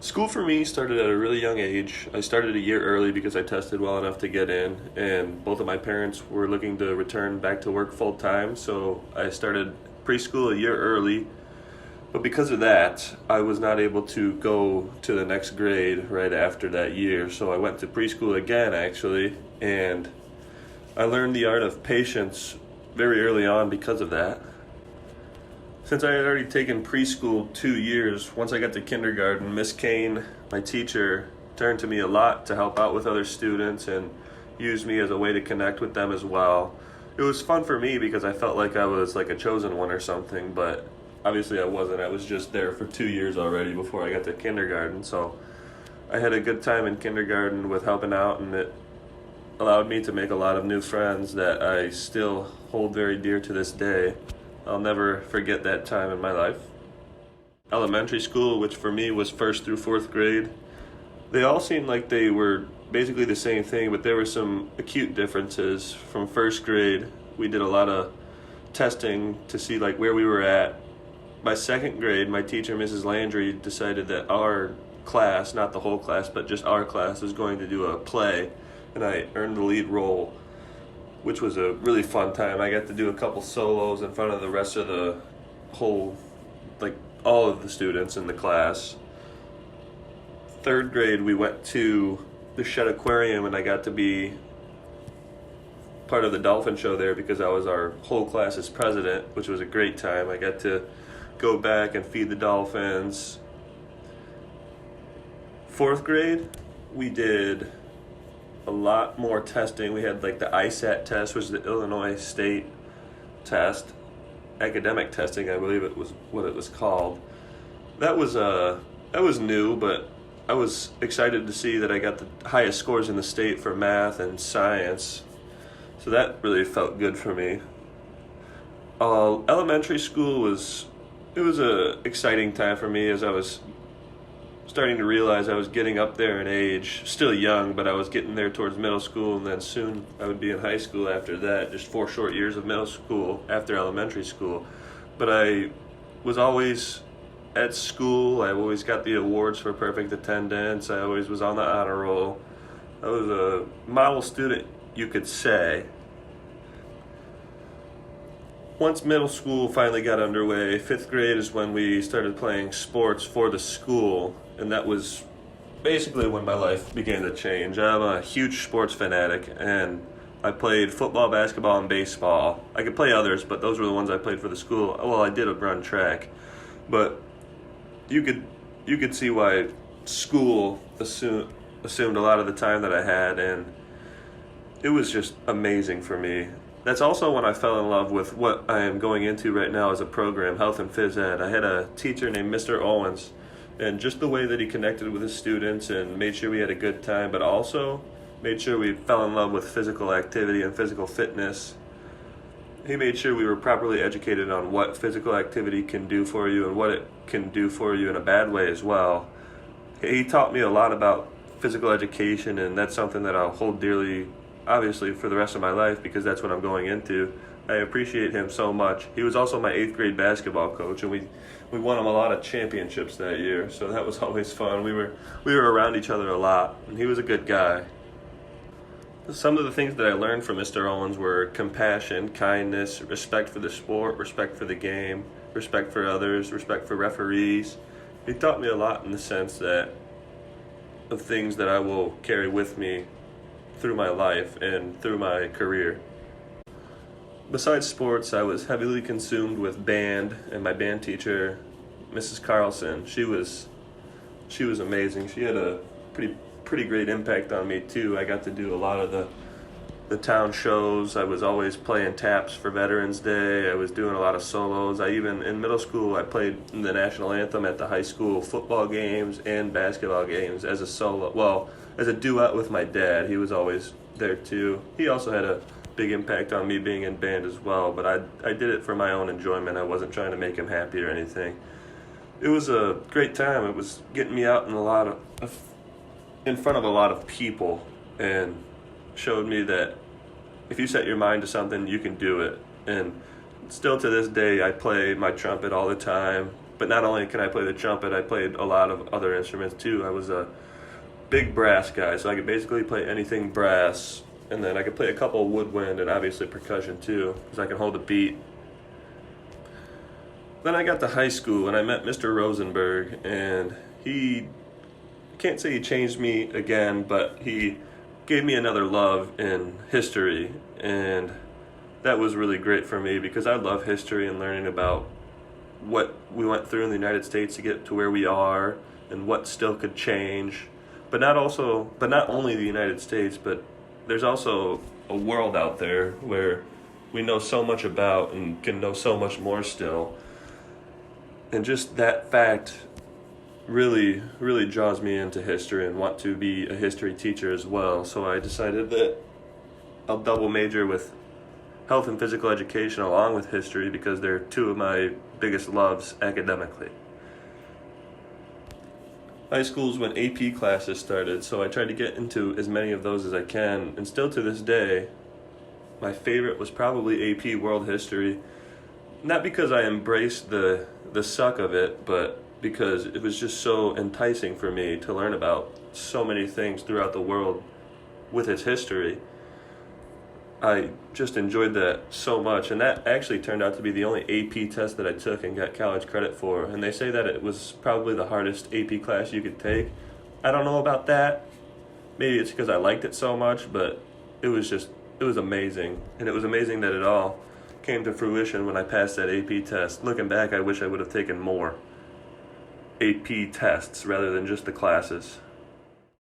School for me started at a really young age. I started a year early because I tested well enough to get in, and both of my parents were looking to return back to work full time, so I started preschool a year early. But because of that, I was not able to go to the next grade right after that year, so I went to preschool again actually, and I learned the art of patience very early on because of that. Since I had already taken preschool 2 years, once I got to kindergarten, Miss Kane, my teacher, turned to me a lot to help out with other students and used me as a way to connect with them as well. It was fun for me because I felt like I was like a chosen one or something, but obviously I wasn't. I was just there for 2 years already before I got to kindergarten, so I had a good time in kindergarten with helping out, and it allowed me to make a lot of new friends that I still hold very dear to this day. I'll never forget that time in my life. Elementary school, which for me was first through fourth grade, they all seemed like they were basically the same thing, but there were some acute differences. From first grade, we did a lot of testing to see like where we were at. By second grade, my teacher, Mrs. Landry, decided that our class, not the whole class, but just our class, was going to do a play, and I earned the lead role, which was a really fun time. I got to do a couple solos in front of the rest of the whole, like all of the students in the class. Third grade, we went to the Shedd Aquarium, and I got to be part of the dolphin show there because I was our whole class's president, which was a great time. I got to go back and feed the dolphins. Fourth grade, we did a lot more testing. We had like the ISAT test, which is the Illinois State test, academic testing, I believe it was what it was called. That was new, but I was excited to see that I got the highest scores in the state for math and science. So that really felt good for me. Elementary school was a exciting time for me as I was starting to realize I was getting up there in age, still young, but I was getting there towards middle school, and then soon I would be in high school after that, just 4 short years of middle school after elementary school. But I was always at school. I always got the awards for perfect attendance. I always was on the honor roll. I was a model student, you could say. Once middle school finally got underway, fifth grade is when we started playing sports for the school, and that was basically when my life began to change. I'm a huge sports fanatic, and I played football, basketball, and baseball. I could play others, but those were the ones I played for the school. Well, I did run track, but you could see why school assumed a lot of the time that I had, and it was just amazing for me. That's also when I fell in love with what I am going into right now as a program, health and phys ed. I had a teacher named Mr. Owens, and just the way that he connected with his students and made sure we had a good time, but also made sure we fell in love with physical activity and physical fitness. He made sure we were properly educated on what physical activity can do for you and what it can do for you in a bad way as well. He taught me a lot about physical education, and that's something that I'll hold dearly, obviously, for the rest of my life because that's what I'm going into. I appreciate him so much. He was also my 8th grade basketball coach, and we won him a lot of championships that year, so that was always fun. We were around each other a lot, and he was a good guy. Some of the things that I learned from Mr. Owens were compassion, kindness, respect for the sport, respect for the game, respect for others, respect for referees. He taught me a lot in the sense that of things that I will carry with me through my life and through my career. Besides sports, I was heavily consumed with band, and my band teacher, Mrs. Carlson, she was amazing. She had a pretty great impact on me too. I got to do a lot of the town shows. I was always playing taps for Veterans Day. I was doing a lot of solos. In middle school, I played the national anthem at the high school football games and basketball games as a solo. Well, as a duet with my dad. He was always there too. He also had a big impact on me being in band as well, but I did it for my own enjoyment. I wasn't trying to make him happy or anything. It was a great time. It was getting me out in front of a lot of people, and showed me that if you set your mind to something, you can do it. And still to this day, I play my trumpet all the time, But not only can I play the trumpet, I played a lot of other instruments too. I was a big brass guy, so I could basically play anything brass, and then I could play a couple woodwind and obviously percussion too, because I can hold a beat. Then I got to high school and I met Mr. Rosenberg, and he, can't say he changed me again, but he gave me another love in history, and that was really great for me because I love history and learning about what we went through in the United States to get to where we are and what still could change. But not only the United States, but there's also a world out there where we know so much about and can know so much more still. And just that fact really, really draws me into history and want to be a history teacher as well. So I decided that I'll double major with health and physical education along with history because they're two of my biggest loves academically. High school's when AP classes started, so I tried to get into as many of those as I can, and still to this day, my favorite was probably AP World History. Not because I embraced the suck of it, but because it was just so enticing for me to learn about so many things throughout the world with its history. I just enjoyed that so much, and that actually turned out to be the only AP test that I took and got college credit for. And they say that it was probably the hardest AP class you could take. I don't know about that. Maybe it's because I liked it so much, but it was amazing. And it was amazing that it all came to fruition when I passed that AP test. Looking back, I wish I would have taken more AP tests rather than just the classes.